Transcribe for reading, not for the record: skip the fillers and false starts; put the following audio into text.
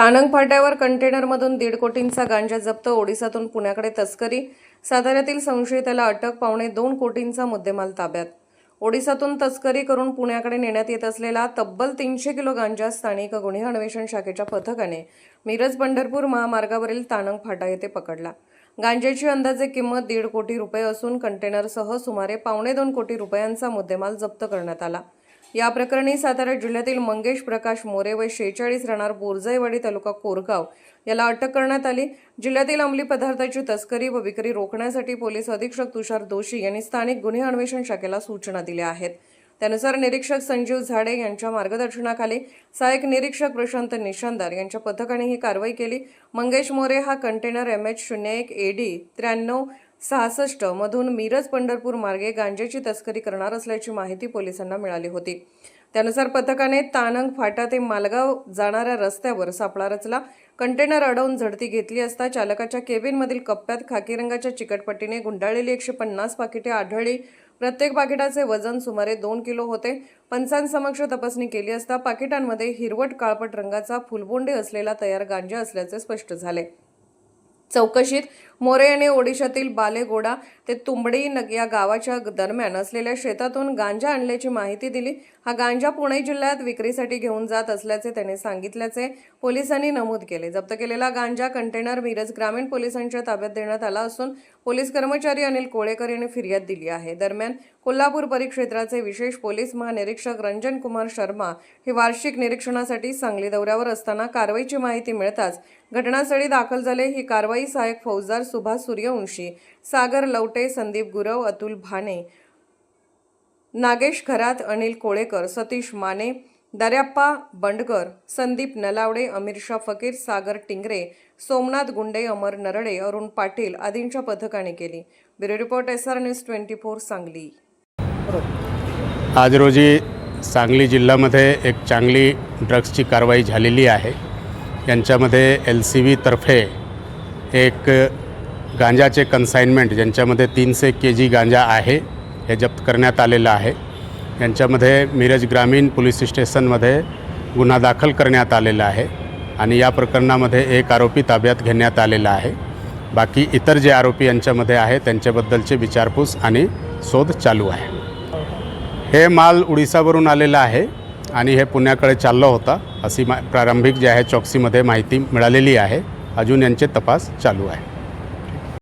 तानंग फाट्यावर कंटेनरमधून 1.5 कोटींचा गांजा जप्त, ओडिसातून पुण्याकडे तस्करी, साताऱ्यातील संशयिताला अटक, 2.25 कोटींचा मुद्देमाल ताब्यात। ओडिसातून तस्करी करून पुण्याकडे नेण्यात येत असलेला तब्बल 300 किलो गांजा स्थानिक गुन्हे अन्वेषण शाखेच्या पथकाने मिरज पंढरपूर महामार्गावरील तानंग फाटा येथे पकडला। गांजाची अंदाजे किंमत 1.5 कोटी रुपये असून कंटेनरसह सुमारे 2.25 कोटी रुपयांचा मुद्देमाल जप्त करण्यात आला। या प्रकरणी सातारा जिल्ह्यातील मंगेश प्रकाश मोरे व 46 राहणार बोरजाईवाडी तालुका कोरगाव याला अटक करण्यात आली। जिल्ह्यातील अंमली पदार्थाची तस्करी व विक्री रोखण्यासाठी पोलीस अधीक्षक तुषार दोशी यांनी स्थानिक गुन्हे अन्वेषण शाखेला सूचना दिल्या आहेत। त्यानुसार निरीक्षक संजीव झाडे यांच्या मार्गदर्शनाखाली सहाय्यक निरीक्षक प्रशांत निशांदार यांच्या पथकाने ही कारवाई केली। मंगेश मोरे हा कंटेनर MH01 AD 9366 मधून मिरज पंढरपूर मार्गे गांजाची तस्करी करणार असल्याची माहिती पोलिसांना मिळाली होती। त्यानुसार पथकाने तानंग फाटा ते मालगाव जाणाऱ्या रस्त्यावर सापळा रचला। कंटेनर अडवून झडती घेतली असता चालकाच्या केबिनमधील कप्प्यात खाकी रंगाच्या चिकटपट्टीने गुंडाळलेली 150 पाकिटे आढळली। प्रत्येक पाकिटाचे वजन सुमारे 2 किलो होते। पंचांसमक्ष तपासणी केली असता पाकिटांमध्ये हिरवट काळपट रंगाचा फुलबोंडे असलेला तयार गांजा असल्याचे स्पष्ट झाले। चौकशीत मोरे यांनी ओडिशातील बालेगोडा ते तुंबडी या गावाच्या दरम्यान असलेल्या शेतातून गांजा आणल्याची माहिती दिली। हा गांजा पुणे जिल्ह्यात विक्रीसाठी घेऊन जात असल्याचे त्याने सांगितल्याचे पोलिसांनी नमूद केले। जप्त केलेला गांजा कंटेनर मिरज ग्रामीण पोलिसांच्या ताब्यात देण्यात आला असून पोलीस कर्मचारी अनिल कोळेकर यांनी फिर्याद दिली आहे। दरम्यान कोल्हापूर परिक्षेत्राचे विशेष पोलीस महानिरीक्षक रंजन कुमार शर्मा हे वार्षिक निरीक्षणासाठी सांगली दौऱ्यावर असताना कारवाईची माहिती मिळताच घटनास्थळी दाखल झाले। ही कारवाई सहाय्यक फौजदार सुभाष सूर्यवंशी, सागर लवटे, संदीप गुरव, अतुल भाने, नागेश खरात, अनिल कोळेकर, सतीश माने, दर्याप्पा बंडकर, संदीप नलावडे, अमीरशा फकीर, सागर टिंगरे, सोमनाथ गुंडे, अमर नरडे, अरुण पाटील आदींच्या पथकाने केली। Bureau report SR news 24 Sangli. आज रोजी सांगली जिल्ह्यामध्ये एक चांगली ड्रग्सची कारवाई झालेली आहे। यांच्यामध्ये LCV तर्फे एक गांजाचे कन्साइनमेंट ज्यांच्यामध्ये 300 kg गांजा आहे हे जप्त करण्यात आलेलं आहे। यांच्यामध्ये मिरज ग्रामीण पोलीस स्टेशनमध्ये गुन्हा दाखल करण्यात आलेला आहे आणि या प्रकरणामध्ये एक आरोपी ताब्यात घेण्यात आलेला आहे। बाकी इतर जे आरोपी यांच्यामध्ये आहे त्यांच्याबद्दलचे विचारपूस आणि शोध चालू आहे। हे माल उडीसावरून आलेला आहे आणि हे पुण्याकडे चालला होता अशी प्रारंभिक जे आहे चौकसीमध्ये माहिती मिळालेली आहे। अजून यांचे तपास चालू आहे।